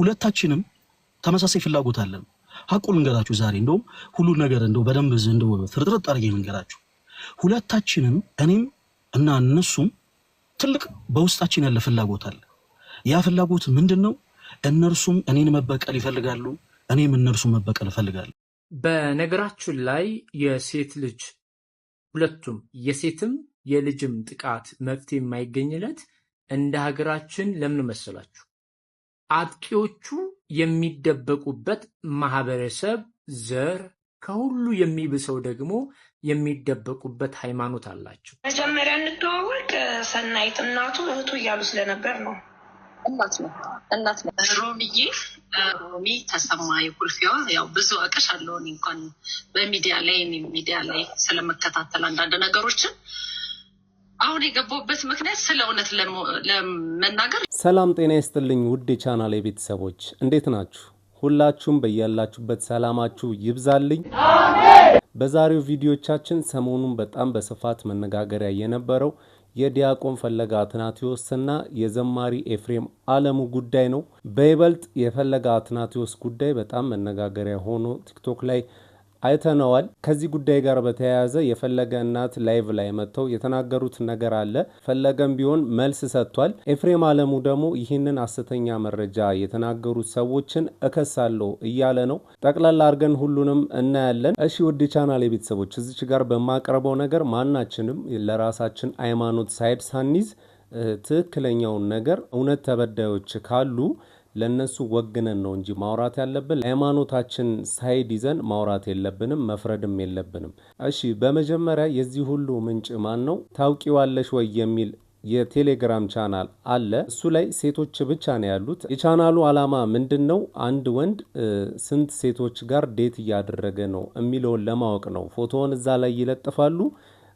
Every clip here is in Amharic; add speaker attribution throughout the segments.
Speaker 1: ሁለታችንም ተመሳሳይ ፍላጎት አለን። ሐቁን እንገራችሁ ዛሬ እንደውም ሁሉ ነገር እንደው በደንብ እንደው ፍርጥርጥ አድርጌ እንገራችሁ። ሁለታችንም እኔም እና እነሱም ትልቅ በውስጣችን ያለ ፍላጎት አለ። ያ ፍላጎት ምንድነው? እነርሱም እኔን መበቀል ይፈልጋሉ፣ እኔም እነርሱም መበቀል እፈልጋለሁ።
Speaker 2: በነገራችን ላይ የሴት ልጅ ሁለቱም የሴትም የልጅም ጥቃት መፍትሄ የማይገኝለት እንደ ሀገራችን ለምን መሰላችሁ? አጥቂዎቹ የሚደበቁበት ማህበረሰብ፣ ዘር፣ ከሁሉ የሚብሰው ደግሞ የሚደበቁበት ሃይማኖት አላቸው።
Speaker 3: መጀመሪያ እንተዋወቅ ሰናይት እናቱ እህቱ እያሉ ስለነበር ነው። እናት ነው
Speaker 4: ሮሚ ተሰማ የኩልፊዋ ያው ብዙ አውቅሻለሁ እንኳን በሚዲያ ላይ ስለመከታተል አንዳንድ ነገሮችን አሁን የገባሁበት ምክንያት ስለ እውነት ለመናገር።
Speaker 5: ሰላም ጤና ይስጥልኝ ውድ የቻናሌ ቤተሰቦች እንዴት ናችሁ? ሁላችሁም በያላችሁበት ሰላማችሁ ይብዛልኝ። በዛሬው ቪዲዮቻችን ሰሞኑን በጣም በስፋት መነጋገሪያ የነበረው የዲያቆን ፈለገ አትናቴዎስና የዘማሪ ኤፍሬም አለሙ ጉዳይ ነው። በይበልጥ የፈለገ አትናቴዎስ ጉዳይ በጣም መነጋገሪያ ሆኖ ቲክቶክ ላይ አይተነዋል። ከዚህ ጉዳይ ጋር በተያያዘ የፈለገ እናት ላይቭ ላይ መጥተው የተናገሩት ነገር አለ። ፈለገም ቢሆን መልስ ሰጥቷል። ኤፍሬም አለሙ ደግሞ ይህንን ሐሰተኛ መረጃ የተናገሩት ሰዎችን እከሳለሁ እያለ ነው። ጠቅላላ አድርገን ሁሉንም እናያለን። እሺ ውድ ቻናሌ ቤተሰቦች እዚች ጋር በማቀርበው ነገር ማናችንም ለራሳችን ሃይማኖት ሳይድ ሳንይዝ ትክክለኛውን ነገር እውነት ተበዳዮች ካሉ ለነሱ ወግነን ነው እንጂ ማውራት ያለብን ሃይማኖታችን ሳይድ ይዘን ማውራት የለብንም፣ መፍረድም የለብንም። እሺ በመጀመሪያ የዚህ ሁሉ ምንጭ ማን ነው ታውቂዋለሽ ወይ የሚል የቴሌግራም ቻናል አለ። እሱ ላይ ሴቶች ብቻ ነው ያሉት። የቻናሉ ዓላማ ምንድነው? አንድ ወንድ ስንት ሴቶች ጋር ዴት እያደረገ ነው የሚለውን ለማወቅ ነው። ፎቶውን እዛ ላይ ይለጥፋሉ።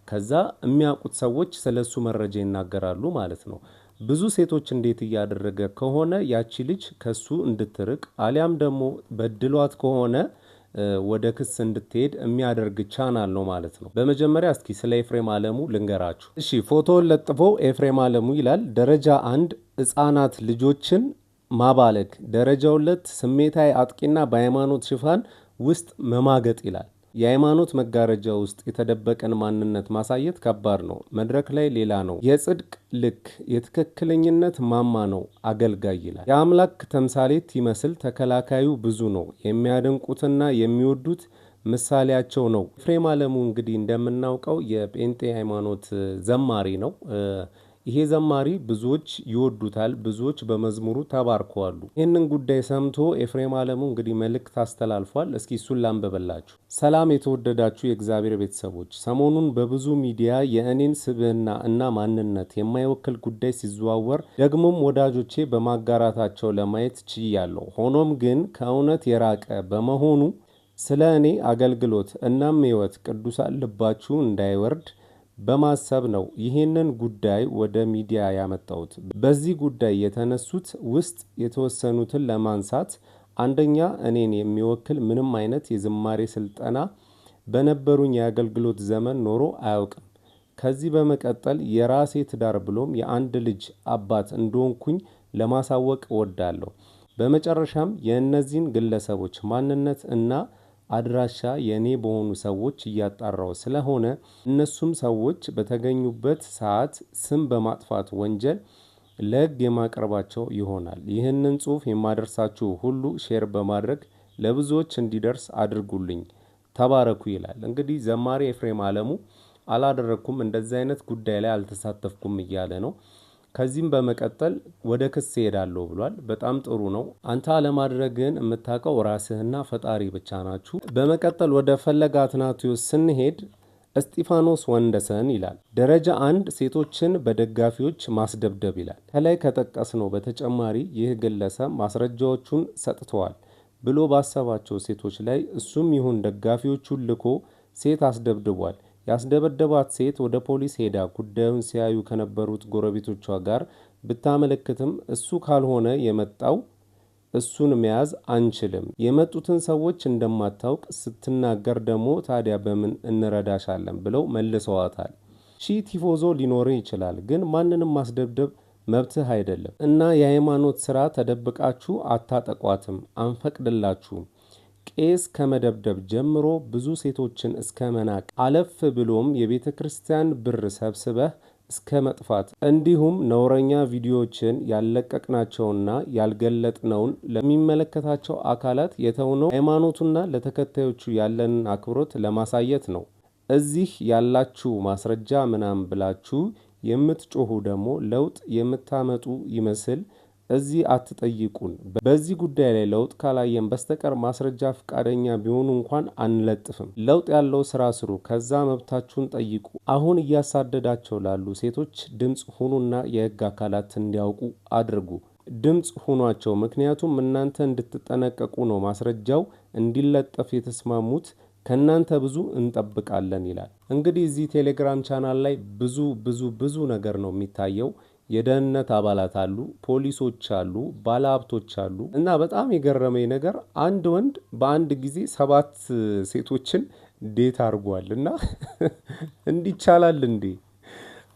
Speaker 5: ከዛ የሚያውቁት ሰዎች ስለሱ መረጃ ይናገራሉ ማለት ነው። ብዙ ሴቶች እንዴት እያደረገ ከሆነ ያቺ ልጅ ከሱ እንድትርቅ አሊያም ደግሞ በድሏት ከሆነ ወደ ክስ እንድትሄድ የሚያደርግ ቻናል ነው ማለት ነው። በመጀመሪያ እስኪ ስለ ኤፍሬም አለሙ ልንገራችሁ። እሺ ፎቶውን ለጥፎ ኤፍሬም አለሙ ይላል ደረጃ 1 ሕፃናት ልጆችን ማባለግ፣ ደረጃ 2 ስሜታዊ አጥቂና በሃይማኖት ሽፋን ውስጥ መማገጥ ይላል። የሃይማኖት መጋረጃ ውስጥ የተደበቀን ማንነት ማሳየት ከባድ ነው። መድረክ ላይ ሌላ ነው። የጽድቅ ልክ የትክክለኝነት ማማ ነው አገልጋይ ይላል። የአምላክ ተምሳሌት ይመስል ተከላካዩ ብዙ ነው። የሚያደንቁትና የሚወዱት ምሳሌያቸው ነው። ኤፍሬም አለሙ እንግዲህ እንደምናውቀው የጴንጤ ሃይማኖት ዘማሪ ነው። ይሄ ዘማሪ ብዙዎች ይወዱታል፣ ብዙዎች በመዝሙሩ ተባርከዋል። ይህንን ጉዳይ ሰምቶ ኤፍሬም አለሙ እንግዲህ መልእክት አስተላልፏል። እስኪ እሱን ላንብብላችሁ። ሰላም የተወደዳችሁ የእግዚአብሔር ቤተሰቦች፣ ሰሞኑን በብዙ ሚዲያ የእኔን ስብዕና እና ማንነት የማይወክል ጉዳይ ሲዘዋወር ደግሞም ወዳጆቼ በማጋራታቸው ለማየት ችያለሁ። ሆኖም ግን ከእውነት የራቀ በመሆኑ ስለ እኔ አገልግሎት እናም ሕይወት ቅዱሳን ልባችሁ እንዳይወርድ በማሰብ ነው ይህንን ጉዳይ ወደ ሚዲያ ያመጣሁት። በዚህ ጉዳይ የተነሱት ውስጥ የተወሰኑትን ለማንሳት፣ አንደኛ እኔን የሚወክል ምንም አይነት የዝማሬ ስልጠና በነበሩኝ የአገልግሎት ዘመን ኖሮ አያውቅም። ከዚህ በመቀጠል የራሴ ትዳር ብሎም የአንድ ልጅ አባት እንደሆንኩኝ ለማሳወቅ እወዳለሁ። በመጨረሻም የእነዚህን ግለሰቦች ማንነት እና አድራሻ የኔ በሆኑ ሰዎች እያጣራው ስለሆነ እነሱም ሰዎች በተገኙበት ሰዓት ስም በማጥፋት ወንጀል ለሕግ የማቀርባቸው ይሆናል። ይህንን ጽሑፍ የማደርሳችሁ ሁሉ ሼር በማድረግ ለብዙዎች እንዲደርስ አድርጉልኝ። ተባረኩ ይላል። እንግዲህ ዘማሪ ኤፍሬም አለሙ አላደረኩም፣ እንደዚህ አይነት ጉዳይ ላይ አልተሳተፍኩም እያለ ነው። ከዚህም በመቀጠል ወደ ክስ ሄዳለሁ ብሏል። በጣም ጥሩ ነው። አንተ አለማድረግን የምታውቀው ራስህና ፈጣሪ ብቻ ናችሁ። በመቀጠል ወደ ፈለገ አትናቴዎስ ስንሄድ እስጢፋኖስ ወንደሰን ይላል ደረጃ 1 ሴቶችን በደጋፊዎች ማስደብደብ ይላል። ከላይ ከጠቀስነው በተጨማሪ ይህ ግለሰብ ማስረጃዎቹን ሰጥተዋል ብሎ ባሰባቸው ሴቶች ላይ እሱም ይሁን ደጋፊዎቹን ልኮ ሴት አስደብድቧል። ያስደበደባት ሴት ወደ ፖሊስ ሄዳ ጉዳዩን ሲያዩ ከነበሩት ጎረቤቶቿ ጋር ብታመለክትም እሱ ካልሆነ የመጣው እሱን መያዝ አንችልም፣ የመጡትን ሰዎች እንደማታውቅ ስትናገር ደግሞ ታዲያ በምን እንረዳሻለን ብለው መልሰዋታል። ቲፎዞ ሊኖር ይችላል፣ ግን ማንንም ማስደብደብ መብትህ አይደለም እና የሃይማኖት ስራ ተደብቃችሁ አታጠቋትም፣ አንፈቅድላችሁም። ቄስ ከመደብደብ ጀምሮ ብዙ ሴቶችን እስከ መናቅ አለፍ ብሎም የቤተ ክርስቲያን ብር ሰብስበህ እስከ መጥፋት እንዲሁም ነውረኛ ቪዲዮዎችን ያለቀቅናቸውና ያልገለጥነውን ለሚመለከታቸው አካላት የተውነው ሃይማኖቱና ለተከታዮቹ ያለንን አክብሮት ለማሳየት ነው። እዚህ ያላችሁ ማስረጃ ምናምን ብላችሁ የምትጮሁ ደግሞ ለውጥ የምታመጡ ይመስል እዚህ አትጠይቁን። በዚህ ጉዳይ ላይ ለውጥ ካላየን በስተቀር ማስረጃ ፈቃደኛ ቢሆኑ እንኳን አንለጥፍም። ለውጥ ያለው ስራ ስሩ፣ ከዛ መብታችሁን ጠይቁ። አሁን እያሳደዳቸው ላሉ ሴቶች ድምፅ ሁኑና የህግ አካላት እንዲያውቁ አድርጉ። ድምፅ ሁኗቸው። ምክንያቱም እናንተ እንድትጠነቀቁ ነው ማስረጃው እንዲለጠፍ የተስማሙት። ከናንተ ብዙ እንጠብቃለን ይላል። እንግዲህ እዚህ ቴሌግራም ቻናል ላይ ብዙ ነገር ነው የሚታየው። የደህንነት አባላት አሉ፣ ፖሊሶች አሉ፣ ባለሀብቶች አሉ እና በጣም የገረመኝ ነገር አንድ ወንድ በአንድ ጊዜ 7 ሴቶችን ዴት አድርጓል እና እንዲቻላል እንዴ?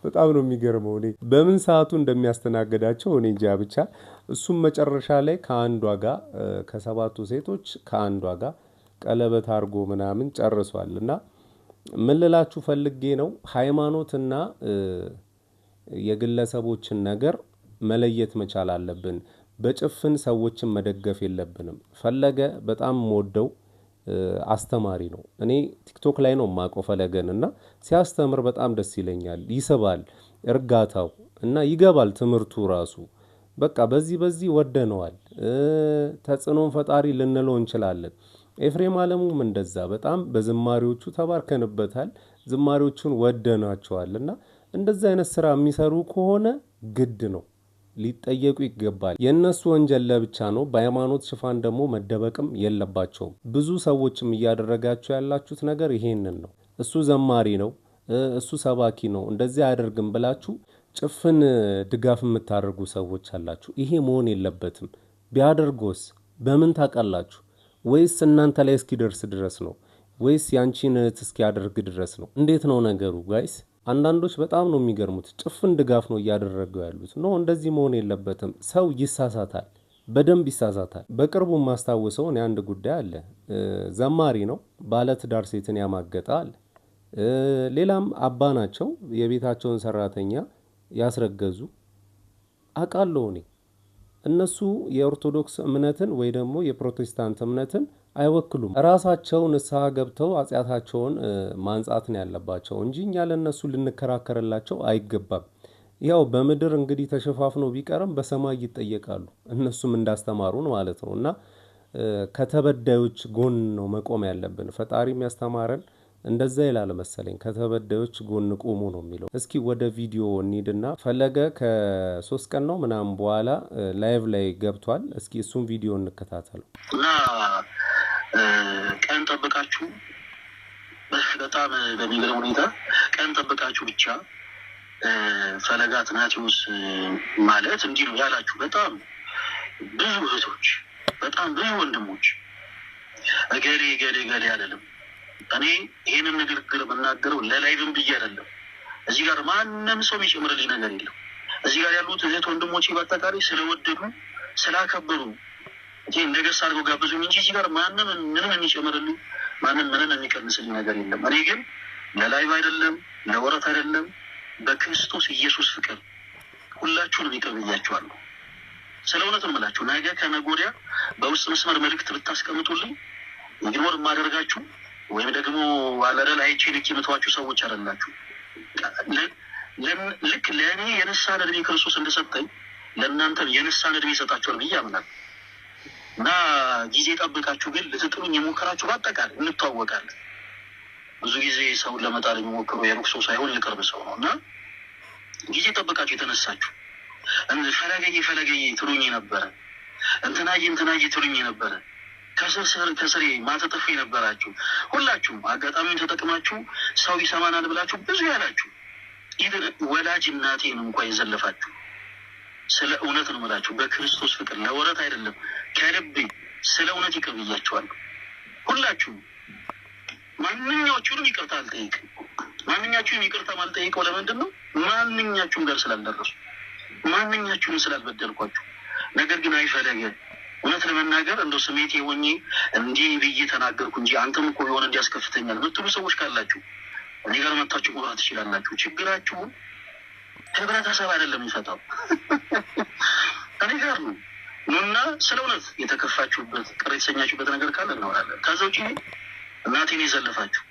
Speaker 5: በጣም ነው የሚገርመው። እኔ በምን ሰዓቱ እንደሚያስተናግዳቸው እኔ እንጃ። ብቻ እሱም መጨረሻ ላይ ከአንዷ ጋር ከ7ቱ ሴቶች ከአንዷ ጋር ቀለበት አድርጎ ምናምን ጨርሷል። እና ምን ልላችሁ ፈልጌ ነው ሃይማኖትና የግለሰቦችን ነገር መለየት መቻል አለብን። በጭፍን ሰዎችን መደገፍ የለብንም። ፈለገ በጣም ወደው አስተማሪ ነው። እኔ ቲክቶክ ላይ ነው ማቆ ፈለገን እና ሲያስተምር በጣም ደስ ይለኛል። ይስባል እርጋታው እና ይገባል ትምህርቱ ራሱ። በቃ በዚህ ወደነዋል። ተጽዕኖን ፈጣሪ ልንለው እንችላለን። ኤፍሬም አለሙም እንደዛ በጣም በዝማሪዎቹ ተባርከንበታል። ዝማሪዎቹን ወደናቸዋልና እንደዛ አይነት ስራ የሚሰሩ ከሆነ ግድ ነው ሊጠየቁ ይገባል። የነሱ ወንጀል ለብቻ ነው። በሃይማኖት ሽፋን ደግሞ መደበቅም የለባቸውም። ብዙ ሰዎችም እያደረጋቸው ያላችሁት ነገር ይሄንን ነው። እሱ ዘማሪ ነው፣ እሱ ሰባኪ ነው፣ እንደዚህ አያደርግም ብላችሁ ጭፍን ድጋፍ የምታደርጉ ሰዎች አላችሁ። ይሄ መሆን የለበትም። ቢያደርጎስ በምን ታውቃላችሁ? ወይስ እናንተ ላይ እስኪደርስ ድረስ ነው? ወይስ ያንቺን እስኪያደርግ ድረስ ነው? እንዴት ነው ነገሩ ጋይስ? አንዳንዶች በጣም ነው የሚገርሙት። ጭፍን ድጋፍ ነው እያደረጉ ያሉት። ነው እንደዚህ መሆን የለበትም። ሰው ይሳሳታል፣ በደንብ ይሳሳታል። በቅርቡ ማስታወሰው እኔ አንድ ጉዳይ አለ። ዘማሪ ነው፣ ባለትዳር ሴትን ያማገጣል። ሌላም አባ ናቸው፣ የቤታቸውን ሰራተኛ ያስረገዙ አውቃለሁ እኔ። እነሱ የኦርቶዶክስ እምነትን ወይ ደግሞ የፕሮቴስታንት እምነትን አይወክሉም። ራሳቸው ንስሐ ገብተው አጽያታቸውን ማንጻት ነው ያለባቸው እንጂ እኛ ለነሱ ልንከራከርላቸው አይገባም። ያው በምድር እንግዲህ ተሸፋፍኖ ቢቀርም በሰማይ ይጠየቃሉ። እነሱም እንዳስተማሩን ማለት ነው። እና ከተበዳዮች ጎን ነው መቆም ያለብን። ፈጣሪም ያስተማረን እንደዛ ይላል መሰለኝ፣ ከተበዳዮች ጎን ቆሙ ነው የሚለው። እስኪ ወደ ቪዲዮ እንሂድና ፈለገ ከ3 ቀን ነው ምናምን በኋላ ላይቭ ላይ ገብቷል። እስኪ እሱን ቪዲዮ እንከታተለው
Speaker 6: እና ቀን ጠብቃችሁ በጣም በሚገርም ሁኔታ ቀን ጠብቃችሁ ብቻ ፈለገ አትናቴዎስ ማለት እንዲህ ነው ያላችሁ በጣም ብዙ እህቶች፣ በጣም ብዙ ወንድሞች እገሌ አይደለም። እኔ ይሄንን ንግግር የምናገረው ለላይቭም ብዬ አይደለም። እዚህ ጋር ማንም ሰው የሚጨምርልኝ ነገር የለም። እዚህ ጋር ያሉት እህት ወንድሞቼ በአጠቃላይ ስለወደዱ ስላከበሩ ይሄ ነገስ አድርገው ጋብዙኝ እንጂ እዚህ ጋር ማንም ምንም የሚጨምርልኝ ምንም የሚቀንስልኝ ነገር የለም። እኔ ግን ለላይቭ አይደለም፣ ለወረት አይደለም፣ በክርስቶስ ኢየሱስ ፍቅር ሁላችሁንም ይቅር ብያችኋለሁ። ስለ እውነት እምላችሁ ነገ ከነገ ወዲያ በውስጥ መስመር መልእክት ብታስቀምጡልኝ ኢግኖር የማደርጋችሁ ወይም ደግሞ አለደል አይቼ ልክ የምትዋችሁ ሰዎች አይደላችሁ። ልክ ለእኔ የንስሐን ዕድሜ ክርስቶስ እንደሰጠኝ ለእናንተም የንስሐን ዕድሜ ይሰጣችኋል ብዬ አምናለሁ። እና ጊዜ ጠብቃችሁ ግን ልትጥሉኝ የሞከራችሁ በአጠቃላይ እንተዋወቃለን። ብዙ ጊዜ ሰውን ለመጣል የሚሞክሩ የሩቅ ሰው ሳይሆን የቅርብ ሰው ነው። እና ጊዜ ጠብቃችሁ የተነሳችሁ ፈለገዬ ትሉኝ ነበረ፣ እንትናዬ ትሉኝ ነበረ፣ ከስሬ ማተጠፉ የነበራችሁ ሁላችሁም አጋጣሚውን ተጠቅማችሁ ሰው ይሰማናል ብላችሁ ብዙ ያላችሁ ኢቨን ወላጅ እናቴን እንኳን የዘለፋችሁ ስለ እውነት ነው የምላችሁ። በክርስቶስ ፍቅር ለወረት አይደለም ከልቤ ስለ እውነት ይቅር ብያችኋለሁ። ሁላችሁም ማንኛችሁንም ይቅርታ አልጠይቅም። ማንኛችሁንም ይቅርታ ማልጠይቀው ለምንድን ነው? ማንኛችሁም ጋር ስላልደረሱ ማንኛችሁንም ስላልበደልኳችሁ። ነገር ግን አይፈለገ እውነት ለመናገር እንደው ስሜቴ ሆኜ እንዲህ ብዬ ተናገርኩ እንጂ አንተም እኮ የሆነ እንዲያስከፍተኛል ምትሉ ሰዎች ካላችሁ እኔ ጋር መታችሁ ማውራት ትችላላችሁ። ችግራችሁን ህብረተሰብ አይደለም የሚፈታው እኔ ጋር ነው። ኑና ስለ እውነት የተከፋችሁበት ቅር የተሰኛችሁበት ነገር ካለ እናወራለን። ከዛ ውጪ እናቴን የዘለፋችሁ፣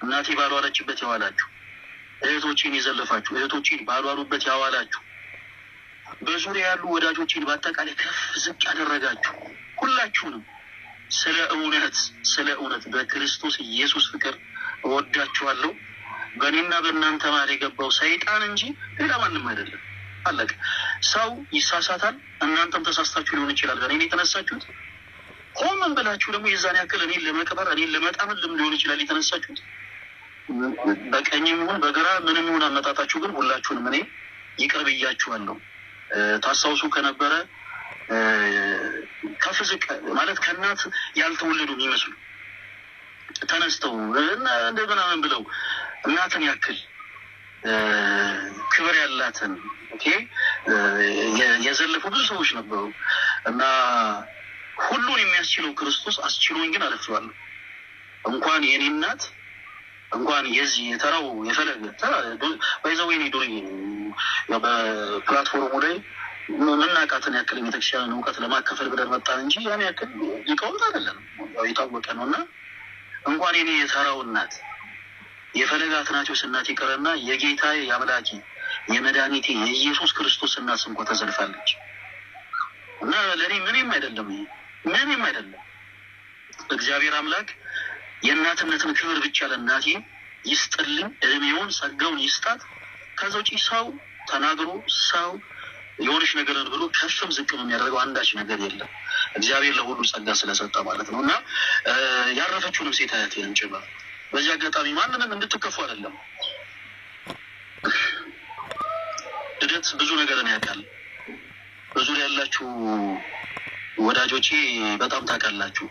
Speaker 6: እናቴ ባልዋለችበት ያዋላችሁ፣ እህቶቼን የዘለፋችሁ፣ እህቶቼን ባልዋሉበት ያዋላችሁ፣ በዙሪያ ያሉ ወዳጆቼን በአጠቃላይ ከፍ ዝቅ ያደረጋችሁ ሁላችሁንም ስለ እውነት በክርስቶስ ኢየሱስ ፍቅር እወዳችኋለሁ። በእኔና በእናንተ መሀል የገባው ሰይጣን እንጂ ሌላ ማንም አይደለም። አለቀ። ሰው ይሳሳታል። እናንተም ተሳስታችሁ ሊሆን ይችላል። በእኔ የተነሳችሁት ሆምን ብላችሁ ደግሞ የዛን ያክል እኔን ለመቅበር እኔን ለመጣምልም ሊሆን ይችላል የተነሳችሁት። በቀኝም ይሁን በግራ ምንም ይሁን አመጣጣችሁ ግን ሁላችሁንም እኔ ይቅር ብያችኋለሁ። ታስታውሱ ከነበረ ከፍ ዝቅ ማለት ከእናት ያልተወለዱ የሚመስሉ ተነስተው እንደ ምናምን ብለው እናትን ያክል ክብር ያላትን የዘለፉ ብዙ ሰዎች ነበሩ እና ሁሉን የሚያስችለው ክርስቶስ አስችሎኝ ግን አለፍዋለሁ። እንኳን የኔ እናት እንኳን የዚህ የተራው የፈለገ ባይዘው የኔ ዱርዬ በፕላትፎርሙ ላይ ምናቃትን ያክል ቤተክርስቲያንን እውቀት ለማካፈል ብለን መጣን እንጂ ያን ያክል ሊቃውንት አይደለም፣ የታወቀ ነው። እና እንኳን የኔ የተራው እናት የፈለገ አትናቴዎስ እናት ይቀርና የጌታዬ የአምላኬ የመድኃኒቴ የኢየሱስ ክርስቶስ እናት እንኳ ተዘልፋለች። እና ለእኔ ምንም አይደለም፣ ምንም አይደለም። እግዚአብሔር አምላክ የእናትነትን ክብር ብቻ ለእናቴ ይስጥልኝ፣ እድሜውን ጸጋውን ይስጣት። ከዛ ውጪ ሰው ተናግሮ ሰው የሆነች ነገርን ብሎ ከፍም ዝቅም የሚያደርገው አንዳች ነገር የለም። እግዚአብሔር ለሁሉ ጸጋ ስለሰጠ ማለት ነው። እና ያረፈችውንም ሴት አያቴንም ጭምር በዚህ አጋጣሚ ማንንም እንድትከፉ አይደለም። ልደት ብዙ ነገርን ያውቃል። በዙሪያ ያላችሁ ወዳጆቼ በጣም ታውቃላችሁ።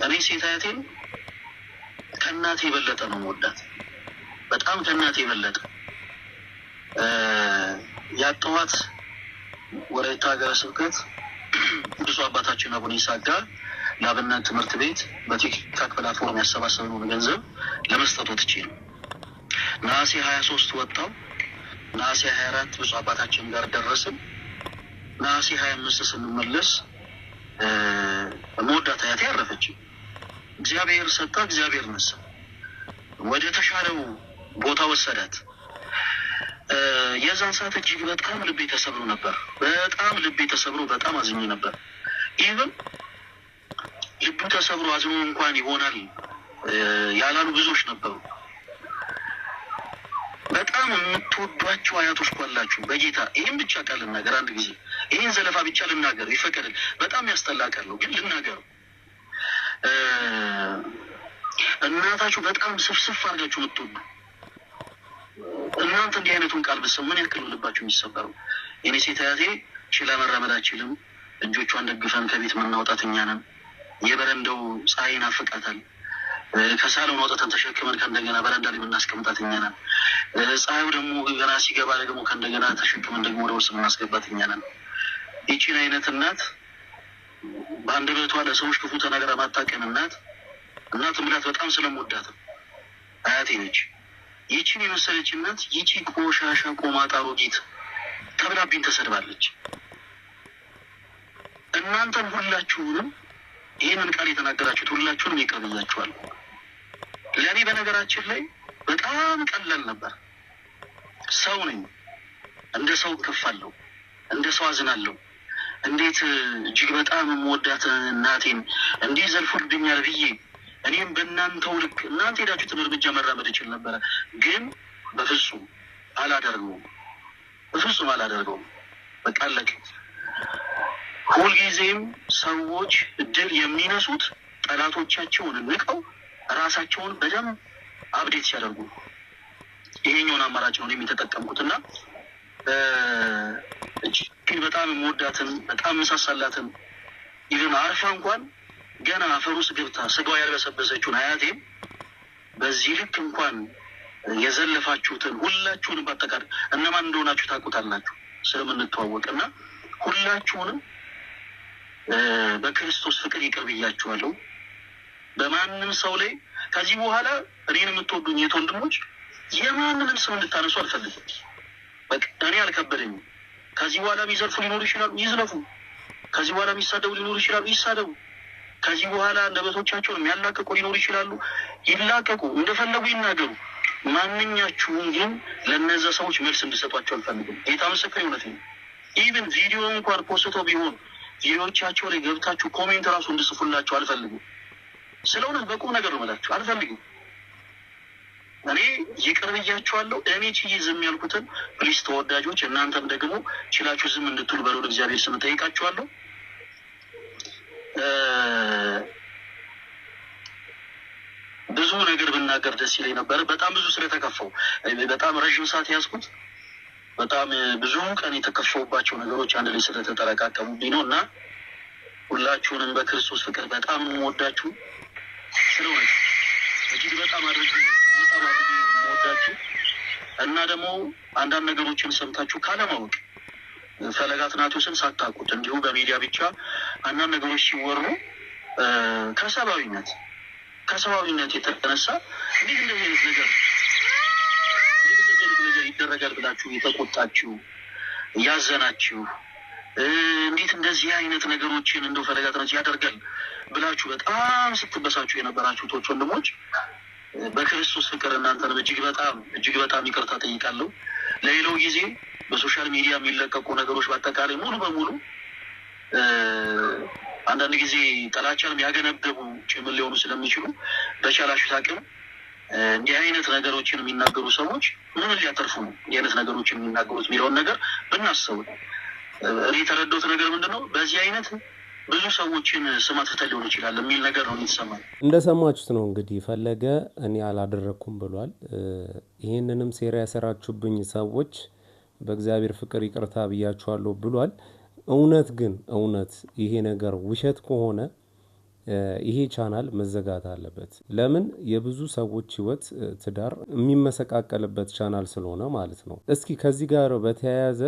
Speaker 6: እኔ ሴት አያቴን ከእናቴ የበለጠ ነው የምወዳት፣ በጣም ከእናቴ የበለጠ። ያጠዋት ወላይታ ሀገረ ስብከት ቅዱስ አባታችን አቡነ ይስሐቅ ጋር ለአብነት ትምህርት ቤት በቲክታክ ፕላትፎርም ያሰባሰብነውን ገንዘብ ለመስጠት ወጥቼ ነው። ነሐሴ 23 ወጣው። ነሐሴ 24 ብፁዕ አባታችን ጋር ደረስን። ነሐሴ 25 ስንመለስ መወዳት አያቴ ያረፈች። እግዚአብሔር ሰጣ፣ እግዚአብሔር ነሳ። ወደ ተሻለው ቦታ ወሰዳት። የዛን ሰዓት እጅግ በጣም ልቤ ተሰብሮ ነበር። በጣም ልቤ ተሰብሮ በጣም አዝኜ ነበር። ኢቭን ልቡ ተሰብሮ አዝኖ እንኳን ይሆናል ያላሉ ብዙዎች ነበሩ። በጣም የምትወዷቸው አያቶች ካላችሁ በጌታ ይህን ብቻ ቃል ልናገር። አንድ ጊዜ ይህን ዘለፋ ብቻ ልናገር ይፈቀድል። በጣም ያስጠላቃል ነው ግን ልናገሩ። እናታችሁ በጣም ስፍስፍ አድርጋችሁ የምትወዱ እናንተ እንዲህ አይነቱን ቃል ብትሰሙ ምን ያክል ልባችሁ የሚሰበሩ። የኔ ሴት አያቴ ችላ መራመድ አትችልም። እጆቿን ደግፈን ከቤት የምናወጣት እኛ ነን። የበረንዳው ፀሐይ ናፍቃታል። ከሳሎን ወጥተን ተሸክመን ከእንደገና በረንዳ ላይ የምናስቀምጣት እኛ ነን። ፀሐዩ ደግሞ ገና ሲገባ ደግሞ ከእንደገና ተሸክመን ደግሞ ወደ ውስጥ የምናስገባት እኛ ነን። ይቺን አይነት እናት በአንደበቷ ለሰዎች ክፉ ተናግራ ማታውቅን እናት ምላት በጣም ስለምወዳት አያቴ ነች። ይቺን የመሰለች እናት ይቺ ቆሻሻ ቆማጣ አሮጊት ተብላብኝ ተሰድባለች። እናንተም ሁላችሁንም ይህንን ቃል የተናገራችሁት ሁላችሁንም ይቅር ብያችኋለሁ። ለእኔ በነገራችን ላይ በጣም ቀላል ነበር። ሰው ነኝ፣ እንደ ሰው እከፋለሁ፣ እንደ ሰው አዝናለሁ። እንዴት እጅግ በጣም የምወዳት እናቴን እንዲህ ዘልፎልብኛል ብዬ እኔም በእናንተው ልክ እናንተ ሄዳችሁትን እርምጃ መራመድ እችል ነበረ። ግን በፍጹም አላደርገውም፣ በፍጹም አላደርገውም። በቃ አለቀ። ሁልጊዜም ሰዎች እድል የሚነሱት ጠላቶቻቸውን ንቀው ራሳቸውን በደንብ አብዴት ሲያደርጉ ይሄኛውን አማራጭ ነው የሚተጠቀምኩት። እና እጅግ በጣም የምወዳትን በጣም መሳሳላትን ይህን አርፋ እንኳን ገና አፈር ውስጥ ገብታ ስጋዋ ያልበሰበሰችውን አያቴም በዚህ ልክ እንኳን የዘለፋችሁትን ሁላችሁንም በአጠቃላይ እነማን እንደሆናችሁ ታውቁታላችሁ ስለምንተዋወቅና ሁላችሁንም በክርስቶስ ፍቅር ይቅር ብያችኋለሁ። በማንም ሰው ላይ ከዚህ በኋላ እኔን የምትወዱኝ የት ወንድሞች የማንንም ስም እንድታነሱ አልፈልግም። በቃ እኔ አልከበደኝም። ከዚህ በኋላ የሚዘርፉ ሊኖሩ ይችላሉ፣ ይዝለፉ። ከዚህ በኋላ የሚሳደቡ ሊኖሩ ይችላሉ፣ ይሳደቡ። ከዚህ በኋላ አንደበቶቻቸውን የሚያላቀቁ ሊኖሩ ይችላሉ፣ ይላቀቁ፣ እንደፈለጉ ይናገሩ። ማንኛችሁም ግን ለነዛ ሰዎች መልስ እንድሰጧቸው አልፈልግም። ጌታ ምስክር እውነት ነው። ኢቭን ቪዲዮ እንኳን ፖስቶ ቢሆን ቪዲዮቻቸው ላይ ገብታችሁ ኮሜንት ራሱ እንድጽፉላቸው አልፈልግም። ስለ እውነት በቁም ነገር ነው የምላችሁ፣ አልፈልግም። እኔ ይቅር ብያችኋለሁ። እኔ ችዬ ዝም ያልኩትን ፕሊስ ተወዳጆች፣ እናንተም ደግሞ ችላችሁ ዝም እንድትሉ በልዑል እግዚአብሔር ስም ጠይቃችኋለሁ። ብዙ ነገር ብናገር ደስ ይለኝ ነበር። በጣም ብዙ ስለተከፋው በጣም ረዥም ሰዓት ያዝኩት። በጣም ብዙ ቀን የተከፋውባቸው ነገሮች አንድ ላይ ስለተጠረቃቀሙብኝ ነው እና ሁላችሁንም በክርስቶስ ፍቅር በጣም የምወዳችሁ ስለሆነ እጅግ በጣም አድርጌ የምወዳችሁ እና ደግሞ አንዳንድ ነገሮችን ሰምታችሁ ካለማወቅ ፈለገ አትናትዮስን ሳታውቁት እንዲሁ በሚዲያ ብቻ አንዳንድ ነገሮች ሲወሩ ከሰብአዊነት የተነሳ እንዴት እንደዚህ አይነት ነገር ይደረጋል ብላችሁ የተቆጣችሁ ያዘናችሁ፣ እንዴት እንደዚህ አይነት ነገሮችን እንደው ፈለገ አትናትዮስ ያደርጋል ብላችሁ በጣም ስትበሳችሁ የነበራችሁ ቶች ወንድሞች በክርስቶስ ፍቅር እናንተንም እጅግ በጣም ይቅርታ ጠይቃለሁ። ለሌላው ጊዜ በሶሻል ሚዲያ የሚለቀቁ ነገሮች በአጠቃላይ ሙሉ በሙሉ አንዳንድ ጊዜ ጥላቻንም ያገነበቡ ጭምር ሊሆኑ ስለሚችሉ በቻላችሁት አቅም እንዲህ አይነት ነገሮችን የሚናገሩ ሰዎች ምን ሊያተርፉ ነው እንዲህ አይነት ነገሮችን የሚናገሩት የሚለውን ነገር ብናስቡ። እኔ የተረዳሁት ነገር ምንድነው በዚህ አይነት ብዙ ሰዎችን ስም አጥፍተን ሊሆን ይችላል የሚል ነገር ነው የተሰማኝ።
Speaker 5: እንደሰማችሁት ነው እንግዲህ ፈለገ እኔ አላደረኩም ብሏል። ይሄንንም ሴራ ያሰራችሁብኝ ሰዎች በእግዚአብሔር ፍቅር ይቅርታ ብያችኋለሁ ብሏል። እውነት ይሄ ነገር ውሸት ከሆነ ይሄ ቻናል መዘጋት አለበት። ለምን የብዙ ሰዎች ህይወት ትዳር የሚመሰቃቀልበት ቻናል ስለሆነ ማለት ነው። እስኪ ከዚህ ጋር በተያያዘ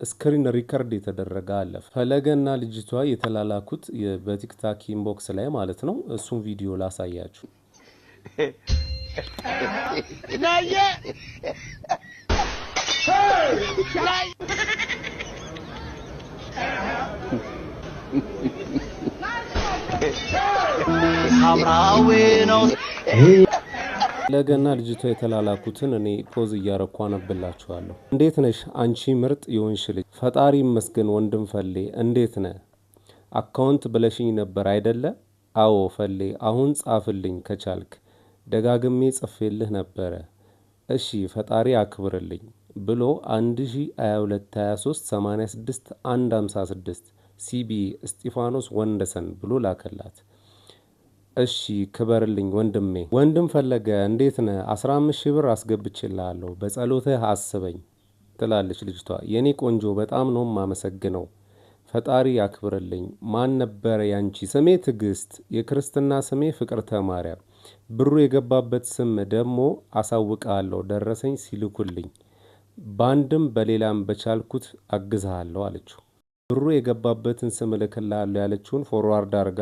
Speaker 5: ስክሪን ሪከርድ የተደረገ አለ። ፈለገና ልጅቷ የተላላኩት በቲክታክ ኢንቦክስ ላይ ማለት ነው። እሱን ቪዲዮ ላሳያችሁ። ፈለገና ልጅቷ የተላላኩትን እኔ ፖዝ እያረኩ አነብላችኋለሁ። እንዴት ነሽ አንቺ ምርጥ የሆንሽ ልጅ? ፈጣሪ ይመስገን ወንድም ፈሌ እንዴት ነህ? አካውንት ብለሽኝ ነበር አይደለ? አዎ ፈሌ አሁን ጻፍልኝ ከቻልክ፣ ደጋግሜ ጽፌልህ ነበረ። እሺ ፈጣሪ አክብርልኝ ብሎ 10222386 ሲቢ እስጢፋኖስ ወንደሰን ብሎ ላከላት። እሺ ክበርልኝ ወንድሜ። ወንድም ፈለገ እንዴት ነህ? 15,000 ብር አስገብቼልሃለሁ በጸሎትህ አስበኝ ትላለች ልጅቷ። የኔ ቆንጆ በጣም ነው ማመሰግነው፣ ፈጣሪ ያክብርልኝ። ማን ነበረ ያንቺ? ስሜ ትዕግስት፣ የክርስትና ስሜ ፍቅርተ ማርያም። ብሩ የገባበት ስም ደግሞ አሳውቃለሁ ደረሰኝ ሲልኩልኝ፣ ባንድም በሌላም በቻልኩት አግዝሃለሁ አለችው። ብሩ የገባበትን ስም ልክልሃለሁ ያለችውን ፎርዋርድ አርጋ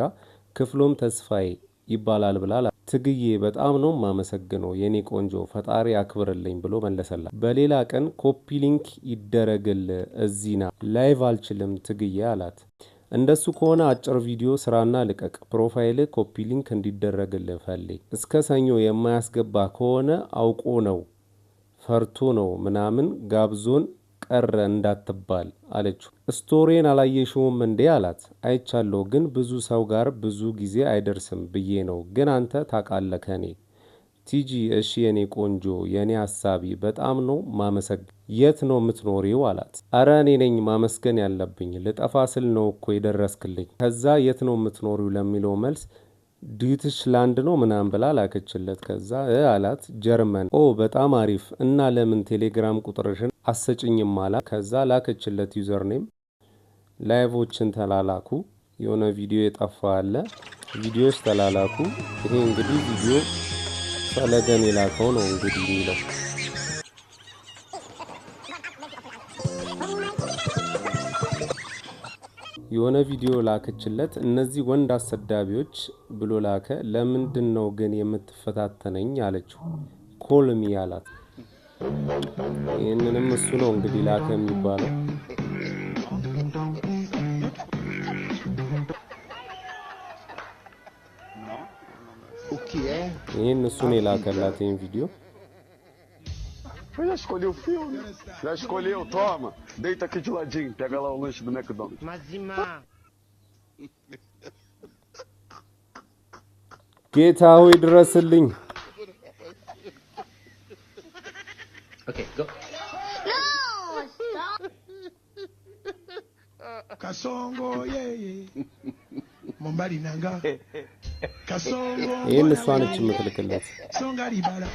Speaker 5: ክፍሎም ተስፋዬ ይባላል ብላል። ትግዬ በጣም ነው ማመሰግነው የኔ ቆንጆ ፈጣሪ አክብርልኝ ብሎ መለሰላት። በሌላ ቀን ኮፒ ሊንክ ይደረግል እዚህና ላይቭ አልችልም ትግዬ አላት። እንደሱ ከሆነ አጭር ቪዲዮ ስራና ልቀቅ፣ ፕሮፋይል ኮፒ ሊንክ እንዲደረግል ፈልግ። እስከ ሰኞ የማያስገባ ከሆነ አውቆ ነው ፈርቶ ነው ምናምን ጋብዞን ቀረ እንዳትባል አለችው። ስቶሪን አላየሽውም እንዴ አላት። አይቻለሁ ግን ብዙ ሰው ጋር ብዙ ጊዜ አይደርስም ብዬ ነው። ግን አንተ ታውቃለህ ከኔ ቲጂ። እሺ የኔ ቆንጆ የኔ ሀሳቢ በጣም ነው ማመሰግን። የት ነው የምትኖሪው አላት። አረ እኔ ነኝ ማመስገን ያለብኝ፣ ልጠፋ ስል ነው እኮ የደረስክልኝ። ከዛ የት ነው የምትኖሪው ለሚለው መልስ ዲዩትሽላንድ ነው ምናምን ብላ ላከችለት። ከዛ አላት ጀርመን። ኦ በጣም አሪፍ እና ለምን ቴሌግራም ቁጥርሽን አሰጭኝም አላት። ከዛ ላከችለት ዩዘርኔም። ላይቮችን ተላላኩ። የሆነ ቪዲዮ የጠፋ አለ፣ ቪዲዮዎች ተላላኩ። ይሄ እንግዲህ ቪዲዮ ፈለገን የላከው ነው እንግዲህ የሚለው። የሆነ ቪዲዮ ላከችለት እነዚህ ወንድ አሰዳቢዎች ብሎ ላከ። ለምንድነው ግን የምትፈታተነኝ አለችው። ኮልሚ ያላት ይሄንንም እሱ ነው እንግዲህ ላከ የሚባለው። ይሄን እሱ ነው የላከላት ይሄን ቪዲዮ።
Speaker 7: Eu já escolhi o filme. Já escolheu, toma. Deita aqui de ladinho, pega lá o lanche do McDonald's.
Speaker 5: ጌታ ሆይ ድረስልኝ።
Speaker 2: Okay, go.
Speaker 8: Kasongo yeye Mombali nanga Kasongo
Speaker 5: ይሄን እሷ ነች የምትልክለት።
Speaker 8: Songa libala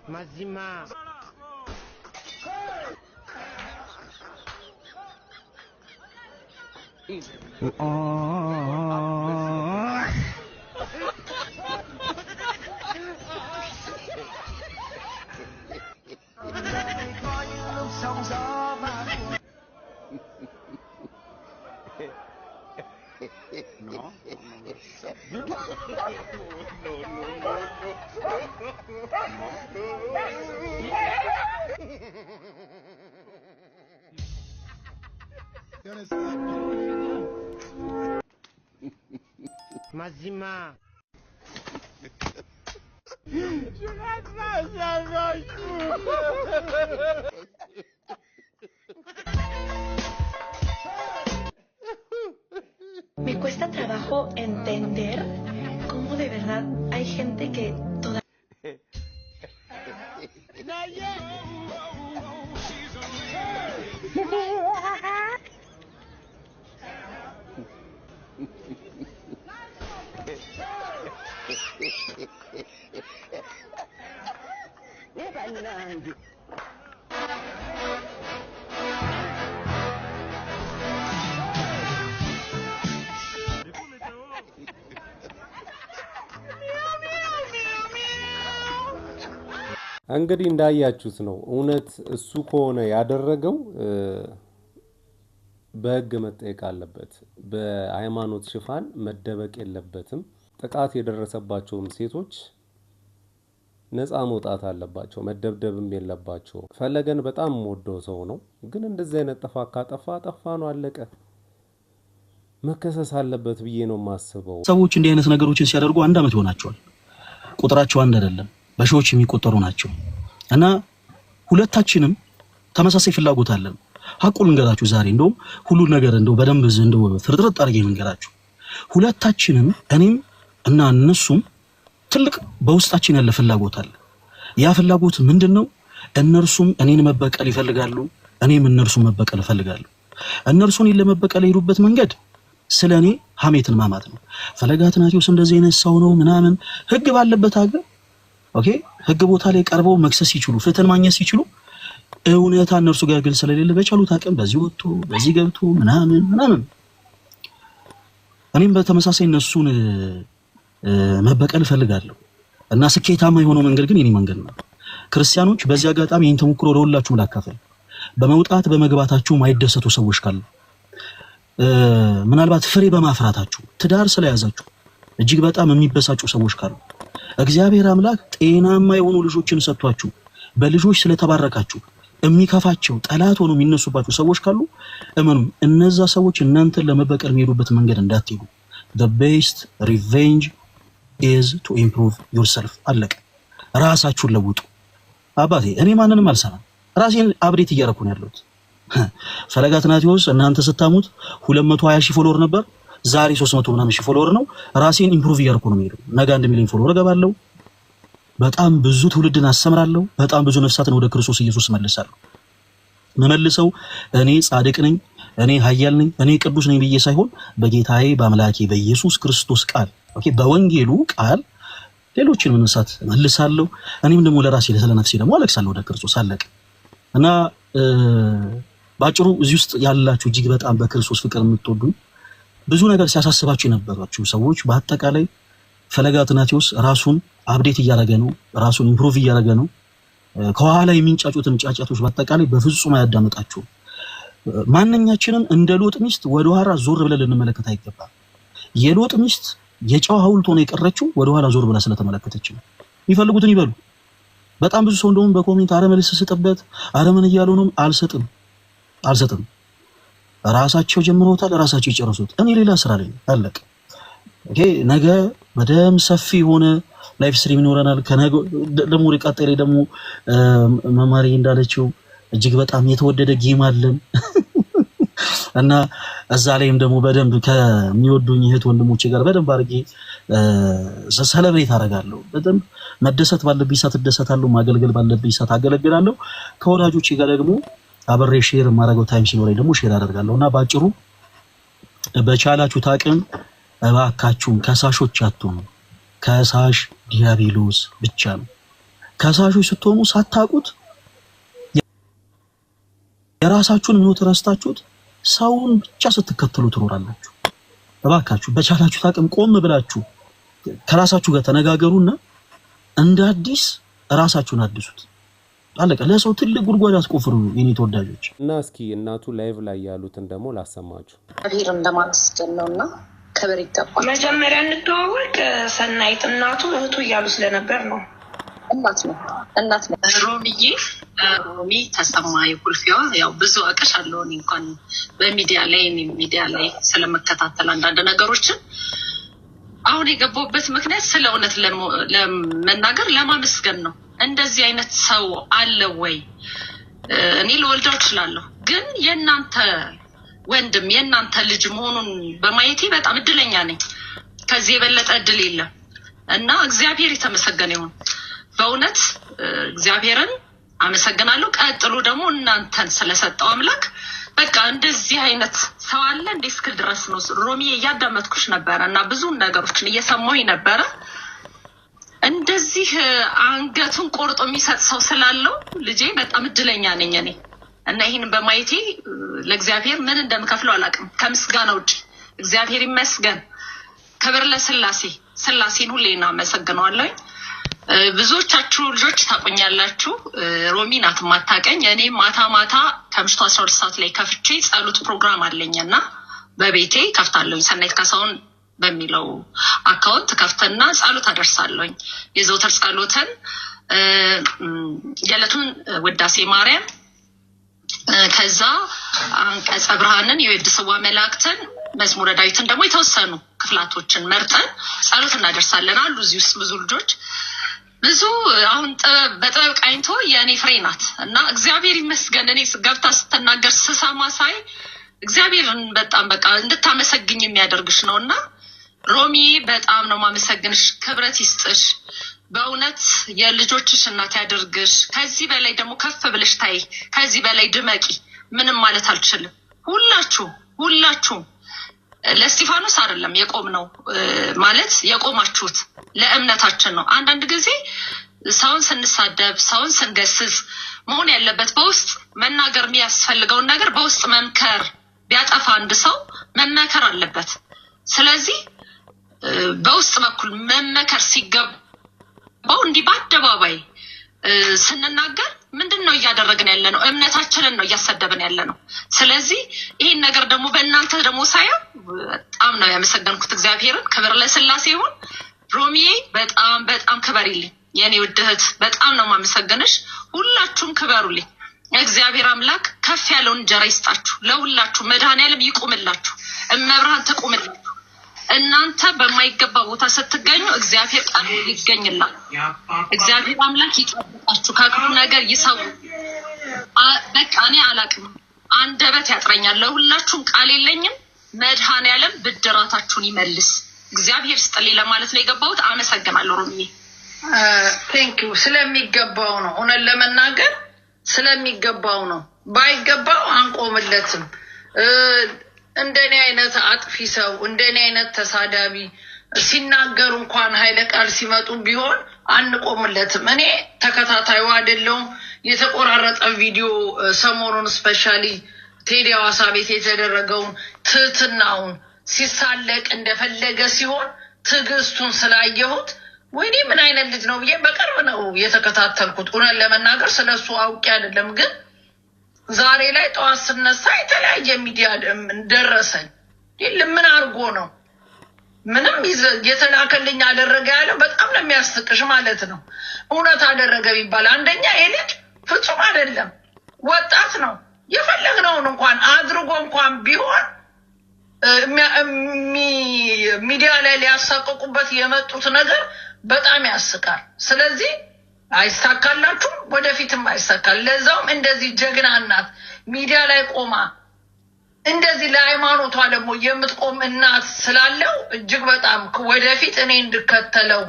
Speaker 9: Mazima. Mazima.
Speaker 3: Me cuesta trabajo entender cómo de verdad hay gente que todavía...
Speaker 5: እንግዲህ እንዳያችሁት ነው። እውነት እሱ ከሆነ ያደረገው በህግ መጠየቅ አለበት። በሃይማኖት ሽፋን መደበቅ የለበትም። ጥቃት የደረሰባቸውም ሴቶች ነፃ መውጣት አለባቸው፣ መደብደብም የለባቸው። ፈለገን በጣም ወደው ሰው ነው፣ ግን እንደዚህ አይነት ጥፋት ካጠፋ ጠፋ ነው፣ አለቀ። መከሰስ አለበት ብዬ ነው የማስበው።
Speaker 1: ሰዎች እንዲህ አይነት ነገሮችን ሲያደርጉ 1 አመት ይሆናቸዋል። ቁጥራቸው አንድ አይደለም፣ በሺዎች የሚቆጠሩ ናቸው። እና ሁለታችንም ተመሳሳይ ፍላጎት አለን። ሐቁን እንገራችሁ ዛሬ እንደውም ሁሉ ነገር እንደው በደንብ እንደው ፍርጥርጥ አድርጌ እንገራችሁ። ሁለታችንም እኔም እና እነሱም ትልቅ በውስጣችን ያለ ፍላጎት አለ። ያ ፍላጎት ምንድነው? እነርሱም እኔን መበቀል ይፈልጋሉ፣ እኔም እነርሱን መበቀል እፈልጋለሁ። እነርሱን ለመበቀል የሄዱበት መንገድ ስለኔ ሐሜትን ማማት ነው። ፈለገ አትናቴዎስ እንደዚህ አይነት ሰው ነው ምናምን ህግ ባለበት ሀገር ኦኬ፣ ህግ ቦታ ላይ ቀርበው መክሰስ ሲችሉ ፍትህን ማግኘት ሲችሉ እውነታ እነርሱ ጋር ግን ስለሌለ በቻሉት አቅም በዚህ ወጥቶ በዚህ ገብቶ ምናምን እኔም በተመሳሳይ እነሱን መበቀል እፈልጋለሁ። እና ስኬታማ የሆነው መንገድ ግን የኔ መንገድ ነው። ክርስቲያኖች በዚህ አጋጣሚ ይህን ተሞክሮ ለሁላችሁም ላካፈል። በመውጣት በመግባታችሁ ማይደሰቱ ሰዎች ካሉ ምናልባት ፍሬ በማፍራታችሁ ትዳር ስለያዛችሁ እጅግ በጣም የሚበሳጩ ሰዎች ካሉ እግዚአብሔር አምላክ ጤናማ የሆኑ ልጆችን ሰጥቷችሁ በልጆች ስለተባረካችሁ የሚከፋቸው ጠላት ሆኖ የሚነሱባችሁ ሰዎች ካሉ እመኑ፣ እነዛ ሰዎች እናንተን ለመበቀል የሚሄዱበት መንገድ እንዳትሄዱ። the best revenge is to improve yourself። አለቀ። ራሳችሁን ለውጡ። አባቴ እኔ ማንንም አልሰራም፣ ራሴን አብዴት እያደረኩ ነው ያለሁት። ፈለገ አትናቴዎስ እናንተ ስታሙት 220,000 ፎሎወር ነበር። ዛሬ 300 ምናምን ሺህ ፎሎወር ነው። ራሴን ኢምፕሩቭ እያደረኩ ነው የምሄደው። ነገ 1 ሚሊዮን ፎሎወር እገባለሁ። በጣም ብዙ ትውልድን አስተምራለሁ። በጣም ብዙ ነፍሳትን ወደ ክርስቶስ ኢየሱስ መልሳለሁ። መመልሰው እኔ ጻድቅ ነኝ፣ እኔ ኃያል ነኝ፣ እኔ ቅዱስ ነኝ ብዬ ሳይሆን በጌታዬ በአምላኬ በኢየሱስ ክርስቶስ ቃል ኦኬ፣ በወንጌሉ ቃል ሌሎችን መንሳት መልሳለሁ። እኔም ደግሞ ለራሴ ለነፍሴ ደግሞ አለቅሳለሁ ወደ ክርስቶስ። አለቀ እና ባጭሩ እዚህ ውስጥ ያላችሁ እጅግ በጣም በክርስቶስ ፍቅር የምትወዱኝ ብዙ ነገር ሲያሳስባችሁ የነበራችሁ ሰዎች በአጠቃላይ ፈለገ አትናቴዎስ ራሱን አፕዴት እያደረገ ነው፣ ራሱን ኢምፕሩቭ እያደረገ ነው። ከኋላ የሚንጫጩትን ጫጫቶች በአጠቃላይ በፍጹም አያዳምጣችሁም። ማንኛችንም እንደ ሎጥ ሚስት ወደኋላ ዞር ብለን ልንመለከት አይገባም። የሎጥ ሚስት የጨው ሐውልት ሆነ የቀረችው ወደኋላ ዞር ብላ ስለተመለከተች ነው። የሚፈልጉትን ይበሉ። በጣም ብዙ ሰው እንደውም በኮሜንት አረ መልስ ስጥበት፣ አረ ምን እያሉ ነው? አልሰጥም። ራሳቸው ጀምረውታል፣ ራሳቸው ይጨርሱት። እኔ ሌላ ስራ ላይ አለቀ። ኦኬ፣ ነገ በደም ሰፊ ሆነ ላይፍ ስትሪም ይኖረናል። ከነገ ደግሞ ቀጣይ ላይ ደግሞ መማሪ እንዳለችው እጅግ በጣም የተወደደ ጌም አለን እና እዛ ላይም ደግሞ በደንብ ከሚወዱኝ እህት ወንድሞቼ ጋር በደንብ አድርጌ ሰለብሬት አደርጋለሁ። በደንብ መደሰት ባለብኝ ሰዓት እደሰታለሁ፣ ማገልገል ባለብኝ ሰዓት አገለግላለሁ። ከወዳጆቼ ጋር ደግሞ አብሬ ሼር የማደርገው ታይም ሲኖረኝ ደግሞ ሼር አደርጋለሁ እና ባጭሩ በቻላችሁት አቅም እባካችሁን ከሳሾች አትሁኑ። ከሳሽ ዲያብሎስ ብቻ ነው። ከሳሾች ስትሆኑ ሳታውቁት የራሳችሁን ምኞት ረስታችሁት ሰውን ብቻ ስትከተሉ ትኖራላችሁ። እባካችሁ በቻላችሁት አቅም ቆም ብላችሁ ከራሳችሁ ጋር ተነጋገሩና እንደ አዲስ ራሳችሁን አድሱት። አለቀ። ለሰው ትልቅ ጉድጓድ አስቆፍሩ የኔ ተወዳጆች።
Speaker 5: እና እስኪ እናቱ ላይቭ ላይ ያሉትን ደግሞ ላሰማችሁ።
Speaker 3: አብሔር እንደማመስገን ነውና ክብር ይገባል። መጀመሪያ እንተዋወቅ። ሰናይት እናቱ እህቱ እያሉ ስለነበር ነው። እናት ነው
Speaker 4: ሮሚዬ ሮሚ ተሰማ የኩልፊዋ ያው ብዙ አቀሽ አለው። እንኳን በሚዲያ ላይ ስለመከታተል አንዳንድ ነገሮችን አሁን የገባሁበት ምክንያት ስለ እውነት ለመናገር ለማመስገን ነው። እንደዚህ አይነት ሰው አለ ወይ? እኔ ልወልደው እችላለሁ፣ ግን የእናንተ ወንድም የእናንተ ልጅ መሆኑን በማየቴ በጣም እድለኛ ነኝ። ከዚህ የበለጠ እድል የለም እና እግዚአብሔር የተመሰገነ ይሁን። በእውነት እግዚአብሔርን አመሰግናለሁ። ቀጥሎ ደግሞ እናንተን ስለሰጠው አምላክ በቃ እንደዚህ አይነት ሰው አለ እንደ እስክል ድረስ ነው። ሮሚ እያዳመጥኩሽ ነበረ እና ብዙ ነገሮችን እየሰማሁኝ ነበረ። እንደዚህ አንገቱን ቆርጦ የሚሰጥ ሰው ስላለው ልጄ በጣም እድለኛ ነኝ እኔ እና ይሄን በማየቴ ለእግዚአብሔር ምን እንደምከፍለው አላውቅም ከምስጋና ውጭ። እግዚአብሔር ይመስገን። ክብር ለስላሴ። ስላሴን ሁሌ እናመሰግነዋለሁ። ብዙዎቻችሁ ልጆች ታቆኛላችሁ። ሮሚ ናት ማታቀኝ። እኔ ማታ ከምሽቱ 12 ሰዓት ላይ ከፍቼ ጸሎት ፕሮግራም አለኝና በቤቴ ከፍታለሁ። ሰናይት ካሳሁን በሚለው አካውንት ከፍተና ጸሎት አደርሳለሁኝ። የዘውተር ጸሎትን የዕለቱን ውዳሴ ማርያም፣ ከዛ አንቀጸ ብርሃንን፣ የወድስዋ መላእክትን፣ መዝሙረ ዳዊትን ደግሞ የተወሰኑ ክፍላቶችን መርጠን ጸሎት እናደርሳለን። አሉ እዚህ ውስጥ ብዙ ልጆች ብዙ አሁን በጥበብ ቃኝቶ የእኔ ፍሬ ናት እና እግዚአብሔር ይመስገን። እኔ ገብታ ስትናገር ስሰማ ሳይ እግዚአብሔርን በጣም በቃ እንድታመሰግኝ የሚያደርግሽ ነው እና ሮሚ በጣም ነው ማመሰግንሽ። ክብረት ይስጥሽ። በእውነት የልጆችሽ እናት ያደርግሽ። ከዚህ በላይ ደግሞ ከፍ ብለሽ ታይ። ከዚህ በላይ ድመቂ። ምንም ማለት አልችልም። ሁላችሁም ለስቲፋኖስ አይደለም የቆም ነው ማለት የቆማችሁት ለእምነታችን ነው። አንዳንድ ጊዜ ሰውን ስንሳደብ ሰውን ስንገስጽ መሆን ያለበት በውስጥ መናገር የሚያስፈልገውን ነገር በውስጥ መምከር። ቢያጠፋ አንድ ሰው መመከር አለበት። ስለዚህ በውስጥ በኩል መመከር ሲገባው እንዲህ በአደባባይ ስንናገር ምንድነው እያደረግን ያለ ነው? እምነታችንን ነው እያሰደብን ያለ ነው። ስለዚህ ይሄን ነገር ደግሞ በእናንተ ደግሞ ሳይሆን በጣም ነው ያመሰገንኩት እግዚአብሔርን። ክብር ለስላሴ ይሁን። ሮሚዬ በጣም ክበሪልኝ የኔ ውድ እህት። በጣም ነው ማመሰግንሽ። ሁላችሁም ክበሩልኝ። እግዚአብሔር አምላክ ከፍ ያለውን እንጀራ ይስጣችሁ። ለሁላችሁ መድኃኔዓለም ይቁምላችሁ፣ እመብርሃን ትቁምላችሁ። እናንተ በማይገባ ቦታ ስትገኙ እግዚአብሔር ቃል ይገኝላል። እግዚአብሔር አምላክ ይጠብቃችሁ፣ ከክፉ ነገር ይሰው። በቃ እኔ አላቅም፣ አንደበት ያጥረኛል። ለሁላችሁም ቃል የለኝም። መድኃኔዓለም ብድራታችሁን ይመልስ። እግዚአብሔር ስጥልኝ ለማለት ነው የገባሁት። አመሰግናለሁ ሮሚዬ።
Speaker 3: ቴንኪዩ። ስለሚገባው ነው፣ እውነት ለመናገር ስለሚገባው ነው። ባይገባው አንቆምለትም። እንደኔ አይነት አጥፊ ሰው፣ እንደኔ አይነት ተሳዳቢ ሲናገሩ እንኳን ኃይለ ቃል ሲመጡ ቢሆን አንቆምለትም። እኔ ተከታታዩ አይደለሁም። የተቆራረጠ ቪዲዮ ሰሞኑን ስፔሻሊ ቴዲ ሐዋሳ ቤት የተደረገውን ትህትናውን ሲሳለቅ እንደፈለገ ሲሆን ትዕግስቱን ስላየሁት ወይኔ ምን አይነት ልጅ ነው ብዬ በቅርብ ነው የተከታተልኩት። እውነት ለመናገር ስለሱ አውቄ አይደለም፣ ግን ዛሬ ላይ ጠዋት ስነሳ የተለያየ ሚዲያ ደረሰኝ። ምን አድርጎ ነው? ምንም የተላከልኝ አደረገ ያለው በጣም ነው የሚያስቅሽ ማለት ነው። እውነት አደረገ ቢባል አንደኛ የልጅ ፍጹም አይደለም፣ ወጣት ነው። የፈለግነውን እንኳን አድርጎ እንኳን ቢሆን ሚዲያ ላይ ሊያሳቀቁበት የመጡት ነገር በጣም ያስቃል። ስለዚህ አይሳካላችሁም፣ ወደፊትም አይሳካል። ለዛውም እንደዚህ ጀግና እናት ሚዲያ ላይ ቆማ እንደዚህ ለሃይማኖቷ ደግሞ የምትቆም እናት ስላለው እጅግ በጣም ወደፊት እኔ እንድከተለው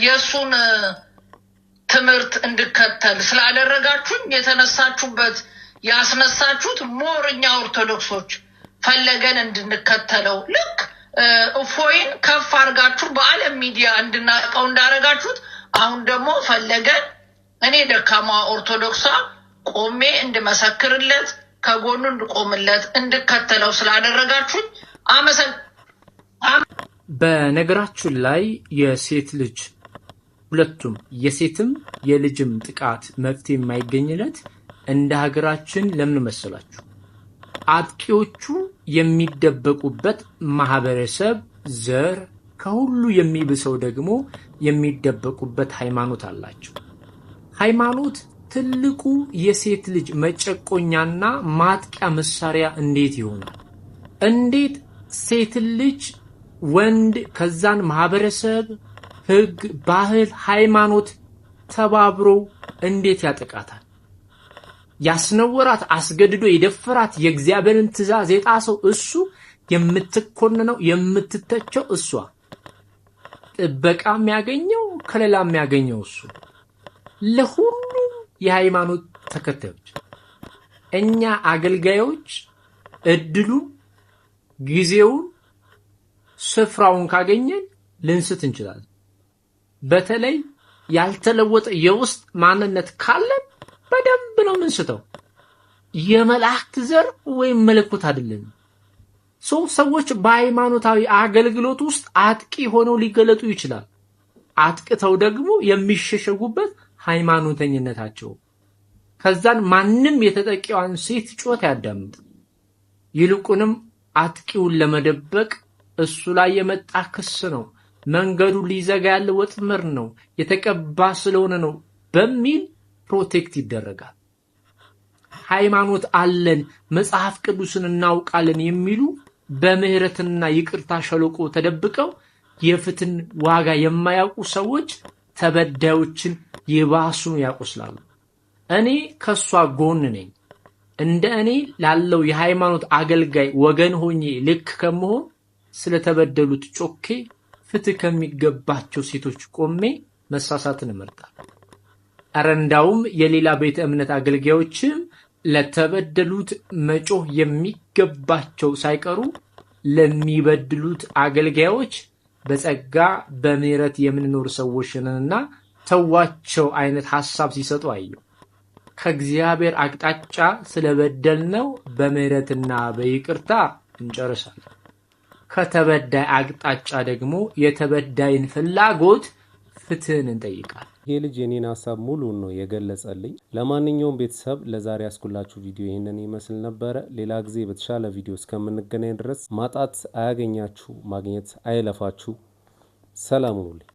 Speaker 3: የእሱን ትምህርት እንድከተል ስላደረጋችሁኝ የተነሳችሁበት ያስነሳችሁት ሞርኛ ኦርቶዶክሶች ፈለገን እንድንከተለው ልክ እፎይን ከፍ አድርጋችሁ በዓለም ሚዲያ እንድናቀው እንዳረጋችሁት አሁን ደግሞ ፈለገን እኔ ደካማ ኦርቶዶክሷ ቆሜ እንድመሰክርለት ከጎኑ እንድቆምለት እንድከተለው ስላደረጋችሁኝ
Speaker 10: በነገራችን ላይ የሴት ልጅ ሁለቱም የሴትም የልጅም ጥቃት መፍትሄ የማይገኝለት እንደ ሀገራችን ለምን መሰላችሁ? አጥቂዎቹ የሚደበቁበት ማህበረሰብ፣ ዘር፣ ከሁሉ የሚብሰው ደግሞ የሚደበቁበት ሃይማኖት አላቸው። ሃይማኖት ትልቁ የሴት ልጅ መጨቆኛና ማጥቂያ መሳሪያ እንዴት ይሆናል? እንዴት ሴት ልጅ ወንድ ከዛን ማህበረሰብ፣ ህግ፣ ባህል፣ ሃይማኖት ተባብሮ እንዴት ያጠቃታል? ያስነወራት፣ አስገድዶ የደፈራት፣ የእግዚአብሔርን ትእዛዝ የጣሰው እሱ፣ የምትኮንነው የምትተቸው እሷ፣ ጥበቃ የሚያገኘው ከለላ የሚያገኘው እሱ። ለሁሉም የሃይማኖት ተከታዮች እኛ አገልጋዮች እድሉን፣ ጊዜውን፣ ስፍራውን ካገኘን ልንስት እንችላለን። በተለይ ያልተለወጠ የውስጥ ማንነት ካለን በደንብ ነው ምንስተው። የመላእክት ዘር ወይም መለኮት አይደለም። ሰዎች በሃይማኖታዊ አገልግሎት ውስጥ አጥቂ ሆነው ሊገለጡ ይችላል። አጥቅተው ደግሞ የሚሸሸጉበት ሃይማኖተኝነታቸው። ከዛን ማንም የተጠቂዋን ሴት ጮት ያዳምጥ። ይልቁንም አጥቂውን ለመደበቅ እሱ ላይ የመጣ ክስ ነው፣ መንገዱ ሊዘጋ ያለ ወጥመድ ነው፣ የተቀባ ስለሆነ ነው በሚል ፕሮቴክት ይደረጋል። ሃይማኖት አለን፣ መጽሐፍ ቅዱስን እናውቃለን የሚሉ በምህረትና ይቅርታ ሸለቆ ተደብቀው የፍትን ዋጋ የማያውቁ ሰዎች ተበዳዮችን ይባሱን ያቆስላሉ። እኔ ከሷ ጎን ነኝ። እንደ እኔ ላለው የሃይማኖት አገልጋይ ወገን ሆኜ ልክ ከመሆን ስለተበደሉት ጮኬ ፍትህ ከሚገባቸው ሴቶች ቆሜ መሳሳትን እመርጣለሁ። አረንዳውም የሌላ ቤተ እምነት አገልጋዮችም ለተበደሉት መጮህ የሚገባቸው ሳይቀሩ ለሚበድሉት አገልጋዮች በጸጋ በምህረት የምንኖር ሰዎች ነንና ተዋቸው አይነት ሐሳብ ሲሰጡ አየሁ። ከእግዚአብሔር አቅጣጫ ስለበደልነው በምህረትና በይቅርታ እንጨርሳለን። ከተበዳይ አቅጣጫ ደግሞ የተበዳይን ፍላጎት ፍትህን እንጠይቃለን።
Speaker 5: ይሄ ልጅ የኔን ሐሳብ ሙሉን ነው የገለጸልኝ። ለማንኛውም ቤተሰብ ለዛሬ ያስኩላችሁ ቪዲዮ ይሄንን ይመስል ነበረ። ሌላ ጊዜ በተሻለ ቪዲዮ እስከምንገናኝ ድረስ ማጣት አያገኛችሁ፣ ማግኘት አይለፋችሁ። ሰላም ሁኑ።